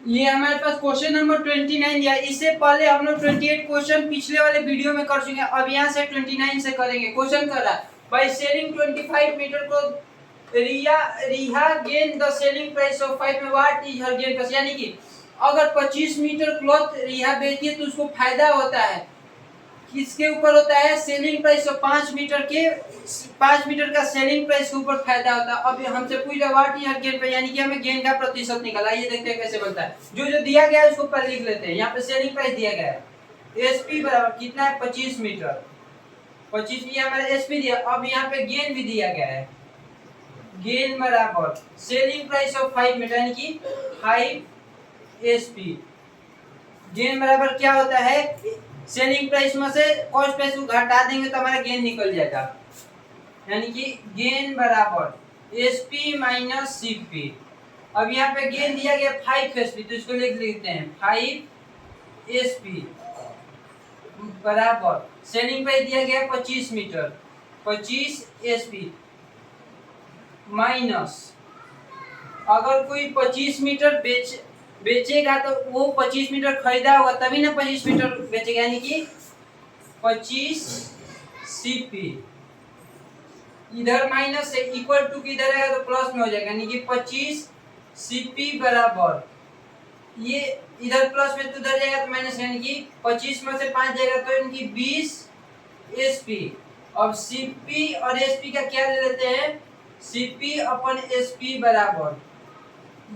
ये हमारे पास question number 29 या इससे पहले हम लोग 28 क्वेश्चन पिछले वाले वीडियो में कर चुके हैं। अब यहाँ से 29 से करेंगे। क्वेश्चन कर रहा है बाय सेलिंग 25 मीटर को रिहा gain the selling price of 5 में what is her gain price. यानी कि अगर 25 मीटर क्लॉथ रिहा बेचती है तो उसको फायदा होता है। किसके ऊपर होता है? सेलिंग प्राइस ऑफ 5 मीटर का सेलिंग प्राइस के ऊपर फायदा होता है। अब हमसे पूछ रहा what is her gain price, यानी कि हमें गेन का प्रतिशत निकाला। ये देखते हैं कैसे बनता है। जो जो दिया गया है उसको पहले लिख लेते हैं। यहाँ पे सेलिंग प्राइस दिया गया है एसपी बराबर कितना है? 25 मीटर। 25 ये हमारा एसपी दिया। अब यहाँ पे गेन भी दिया गया है। गेन बराबर सेलिंग प्राइस ऑफ 5 मीटर यानी कि 5 एसपी। गेन बराबर क्या होता है? सेलिंग प्राइस में से कॉस्ट प्राइस को घटा देंगे तो हमारा गेन निकल जाएगा। यानी कि गेन बराबर एसपी माइनस सीपी। अब यहाँ पे गेन दिया गया 5 एसपी तो इसको लिख लेते हैं 5 एसपी बराबर सेलिंग प्राइस दिया गया 25 मीटर 25 एसपी माइनस अगर कोई 25 मीटर बेचेगा तो वो 25 मीटर खरीदा होगा तभी ना 25 मीटर बेचेगा। यानी कि 25 सीपी इधर माइनस से इक्वल टू किधर आएगा तो प्लस में हो जाएगा। यानी कि 25 सीपी बराबर ये इधर प्लस में तो उधर जाएगा तो माइनस। यानी कि 25 में से 5 जाएगा तो इनकी 20 एसपी। अब सीपी और एसपी का क्या ले लेते हैं? सीपी अपन एसपी बराबर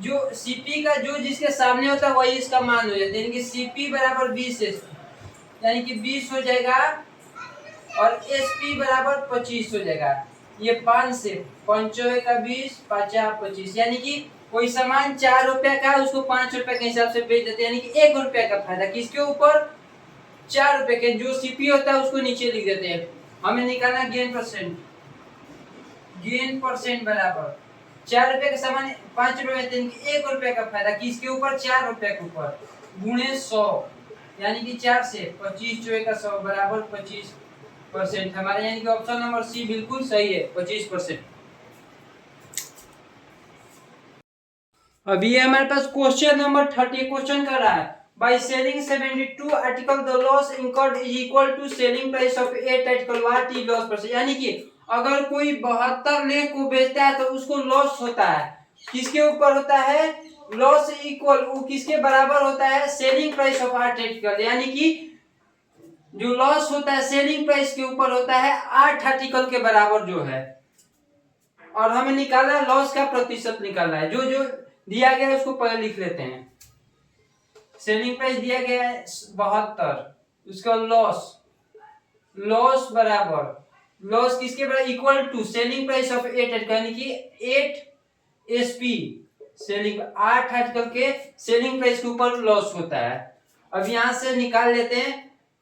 जो सीपी का जो जिसके सामने होता है वही इसका मान हो जाता है। यानी कि सीपी बराबर 20 एसपी यानी कि 20 हो जाएगा और एसपी बराबर 25 हो जाएगा। ये 5 से 5 का 20 5 25 यानी कि कोई सामान 4 रुपया का है उसको 5 रुपए के हिसाब से बेच देते हैं। यानी कि 1 रुपया का फायदा किसके ऊपर? 4 रुपए के। जो सीपी होता है उसको नीचे लिख देते हैं। हमें निकालना गेन परसेंट। गेन परसेंट बराबर 4 रुपए का सामान 5 रुपए में 1 रुपए का फायदा किसके ऊपर? 4 रुपए के ऊपर गुणे 100 यानी कि 4 से 25 जो का 100 बराबर 25% हमारे। यानी कि ऑप्शन नंबर सी बिल्कुल सही है 25%। अभी हमारे पास क्वेश्चन नंबर 30 क्वेश्चन कर रहा है by selling 72 article the loss incurred is equal to selling price of 8 article what is loss percent. यानी कि अगर कोई 72 लेख को बेचता है तो उसको लॉस होता है। किसके ऊपर होता है? लॉस इक्वल वो किसके बराबर होता है? Selling price of 8 article. यानी कि जो लॉस होता है सेलिंग प्राइस के ऊपर होता है 8 आर्टिकल के बराबर जो है। और हमें निकालना है लॉस का प्रतिशत निकालना है। जो जो दिया गया है उसको पहले लिख लेते हैं। सेलिंग प्राइस दिया गया है 72 उसका लॉस बराबर लॉस किसके बराबर? Equal to selling price of 8 यानी कि 8 एसपी सेलिंग 8 आर्टिकल के सेलिंग प्राइस के ऊपर लॉस होता है। अब यहां से निकाल लेते हैं।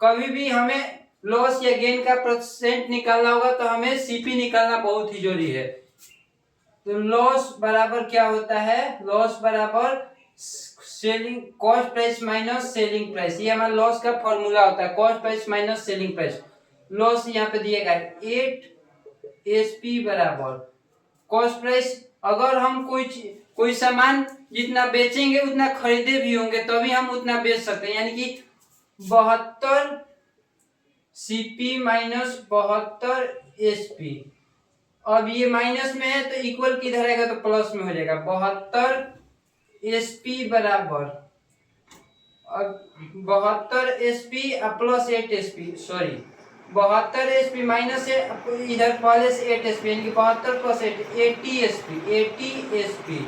कभी भी हमें लॉस या गेन का परसेंट निकालना होगा तो हमें सीपी निकालना बहुत ही जरूरी है। तो लॉस बराबर क्या होता है? लॉस बराबर selling cost price minus selling price. ये हमारा लॉस का फॉर्मूला होता है cost price minus selling price. Loss यहाँ पे दिएगा 8 एसपी बराबर कॉस्ट प्राइस। अगर हम कोई सामान जितना बेचेंगे उतना खरीदे भी होंगे तभी हम उतना बेच सकते हैं। यानी कि 72 सीपी माइनस 72 एसपी। अब ये माइनस में है तो इक्वल किधर आएगा तो प्लस में हो जाएगा। 72 एसपी बराबर 72 SP plus 8 SP 72 SP minus है इधर पहले से 8 एसपी यानी कि 72 प्लस 8 80 एसपी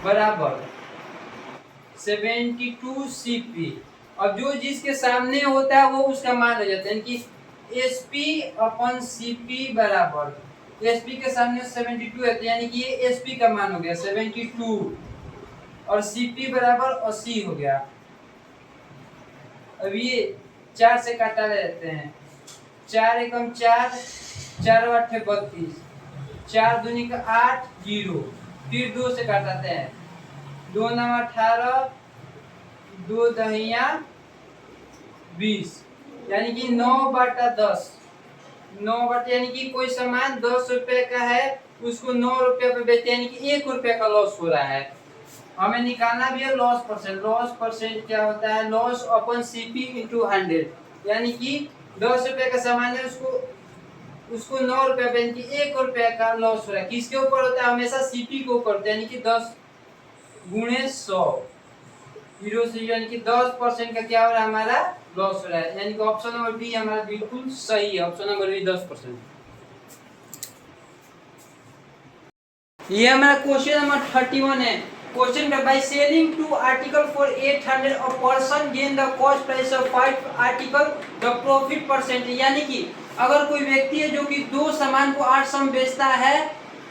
बराबर 72 सीपी। अब जो जिसके सामने होता है वो उसका मान हो जाता है। यानी कि एसपी अपन सीपी बराबर एसपी के सामने 72 है यानी कि ये एसपी का मान हो गया 72 और सीपी बराबर 80 हो गया। अब ये 4 से काटा लेते हैं। 4 एकम 4 4 8 32 4 दूनी का 8 0 फिर 2 से काटाते हैं। 2 9 18 2 दहिया 20 यानी कि 9/10 9 यानी कि कोई सामान 10 रुपए का है उसको 9 रुपए पे बेचते यानी कि 1 रुपए का लॉस हो रहा है। हमें निकालना भी है लॉस परसेंट। लॉस परसेंट क्या होता है, लॉस अपन सीपी इंटू 100, यानी कि 10 रुपए का सामान है उसको उसको 9 रुपए यानी कि 1 रुपए का लॉस हो रहा है। किसके ऊपर होता है, हमेशा सीपी के ऊपर होता है, यानी कि 10 गुणे 100 जीरो से, यानी कि 10% का क्या हो रहा है, हमारा लॉस हो रहा है। यानी कि ऑप्शन नंबर बी हमारा बिल्कुल सही है, ऑप्शन नंबर बी 10%। ये हमारा क्वेश्चन नंबर 31 है। क्वेश्चन का by selling 2 article for 800 a person gain the cost price of 5 article the profit percent, यानी कि अगर कोई व्यक्ति है जो कि 2 सामान को 800 में बेचता है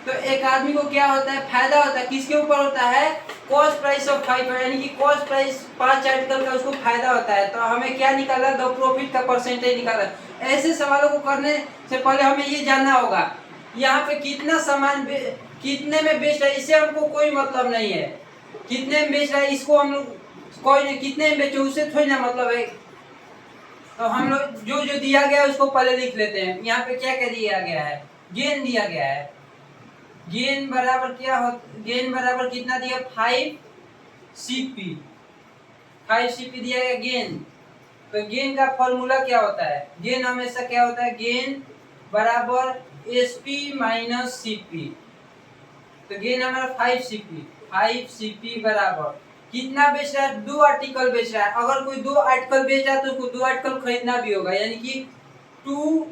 तो एक आदमी को क्या होता है, फायदा होता है। किसके ऊपर होता है, कॉस्ट प्राइस ऑफ 5, यानी कि कॉस्ट प्राइस 5 आर्टिकल का उसको फायदा होता है। तो हमें क्या निकाला, द प्रॉफिट का परसेंटेज निकाला। ऐसे सवालों को करने से पहले हमें ये जानना होगा यहाँ पे कितना सामान कितने में बेच रहा है, इससे हमको कोई मतलब नहीं है। कितने में बेच रहा है इसको हम लोग कोई नहीं, कितने में बेचे उससे थोड़ी ना मतलब है। तो हम लोग जो जो दिया गया है उसको पहले लिख लेते हैं। यहाँ पे क्या क्या दिया गया है, गेन दिया गया है। गेन बराबर क्या हो, गेन बराबर कितना दिया, 5 सीपी, 5 सीपी दिया गया गेन। तो गेन का फॉर्मूला क्या होता है, गेन हमेशा क्या होता है, गेन बराबर एसपी माइनस सीपी। तो गेन हमारा 5 सीपी, 5 सीपी बराबर कितना बेच रहा है, 2 आर्टिकल बेच रहा है। अगर कोई 2 आर्टिकल बेच रहा है तो उसको 2 आर्टिकल खरीदना भी होगा, यानी कि 2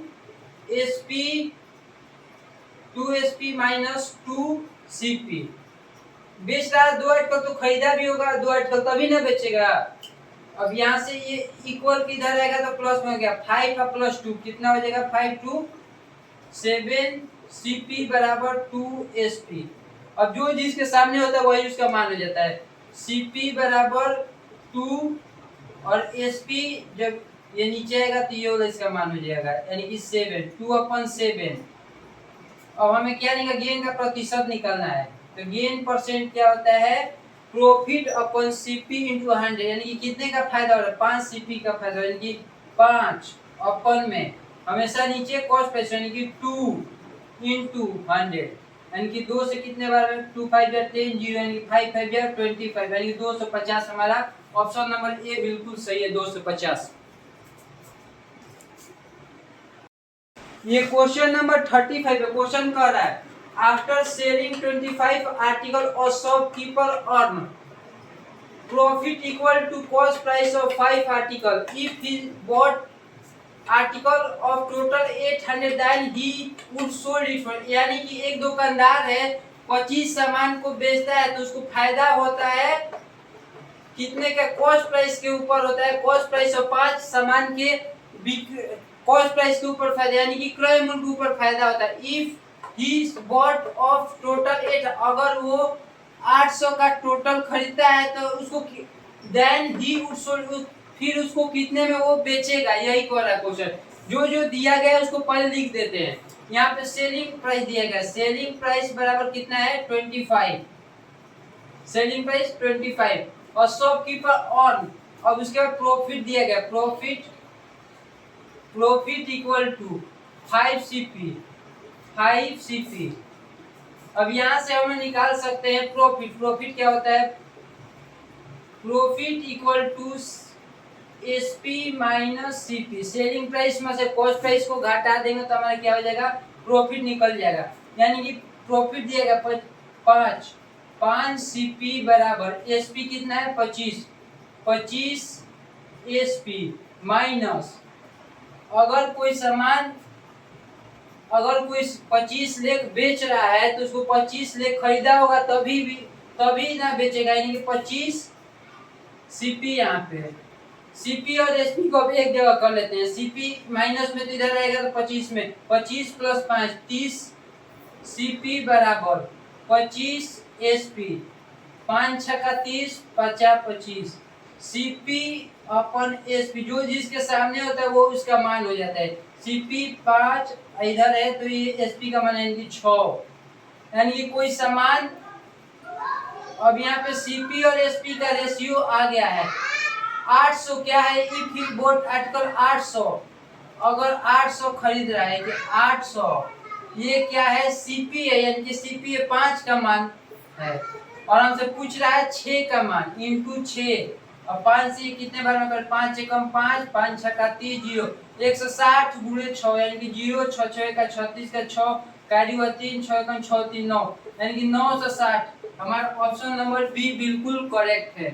एसपी माइनस 2 सीपी। बेच रहा है 2 आर्टिकल तो खरीदा भी होगा, 2 आर्टिकल तभी ना बेचेगा। अब यहाँ से ये इक्वल किधर आएगा तो प्लस में हो गया, 5 का प्लस 2 कितना हो जाएगा, 5 2 7 सीपी बराबर 2 एसपी। अब जो जिसके सामने होता है वही उसका मान हो जाता है। सीपी बराबर 2 और एसपी जब ये नीचे आएगा तो ये वाला इसका मान हो जाएगा, यानी कि 7 2/7। अब हमें क्या निकालना, गेन का प्रतिशत निकालना है। तो गेन परसेंट क्या होता है, प्रॉफिट अपन सीपी इंटू 100, यानी कि कितने का फायदा हो रहा है, 5 सीपी का फायदा, यानी कि 5 अपन में हमेशा नीचे कॉस्ट प्राइस, यानी कि 2 इंटू 100, यानी कि 2 से कितने बार, 2 5 10 0, यानी कि 5 5 25, यानी कि 250 हमारा ऑप्शन नंबर ए बिल्कुल सही है, 250। ये क्वेश्चन नंबर 35 है। क्वेश्चन कह रहा है आफ्टर सेलिंग 25 आर्टिकल और shopkeeper earn profit equal to cost price of 5 article if he bought article of total 800 then he would sold it, यानी कि एक दुकानदार है 25 सामान को बेचता है तो उसको फायदा होता है कितने का, कॉस्ट प्राइस के ऊपर होता है। कॉस्ट प्राइस ऑफ 5 सामान के कॉस्ट प्राइस के ऊपर फायदा, यानी कि क्रय मूल्य के ऊपर फायदा होता है। If he bot of total 8, अगर वो 800 का टोटल खरीदता है तो उसको देन ही वुड सोल्ड, फिर उसको कितने में वो बेचेगा, यही कह रहा है क्वेश्चन। जो जो दिया गया है उसको पहले लिख देते हैं। यहाँ पे सेलिंग प्राइस दिया गया, सेलिंग प्राइस बराबर कितना है, 25, सेलिंग प्राइस 25 और शॉपकीपर ऑन। अब उसके बाद प्रॉफिट दिया गया, profit equal to 5 CP, 5 CP. अब यहाँ से हम निकाल सकते हैं प्रॉफिट क्या होता है, profit equal to SP minus CP. Selling price में से कॉस्ट प्राइस को घटा देंगे तो हमारा क्या हो जाएगा, प्रॉफिट निकल जाएगा। यानी कि प्रॉफिट दिएगा 5 सीपी बराबर एसपी कितना है, 25 एसपी माइनस, अगर कोई 25 लाख बेच रहा है तो उसको 25 लाख खरीदा होगा तभी ना बेचेगा, यानी कि 25 सीपी। यहाँ पे सीपी और एसपी को एक जगह कर लेते हैं, सीपी माइनस में तो इधर रहेगा तो 25 में 25 प्लस 5 30 सीपी बराबर 25 एसपी, 5 6 का 30 50 25 सीपी अपन एसपी, जो जिसके सामने होता है वो उसका मान हो जाता है। सीपी 5 इधर है तो ये एसपी का मान है 6, यानी कि कोई सामान, अब यहाँ पे सीपी और एसपी का रेशियो आ गया है 800। क्या है, इफ ही बोट आर्टिकल 800, अगर 800 खरीद रहा है कि 800, ये क्या है, सीपी है, यानी कि सीपी 5 का मान है। और हमसे पूछ रहा है 6 का मान इंटू 6 और 5 से कितने बार में कर 5 से कम 5 5 छक्का 30 जीरो 160 गुणे 6 यानी कि 0 6 6 का 36 का 6 कैरी हुआ 3 6 का 6 3 9 यानी कि 960 हमारा ऑप्शन नंबर बी बिल्कुल करेक्ट है।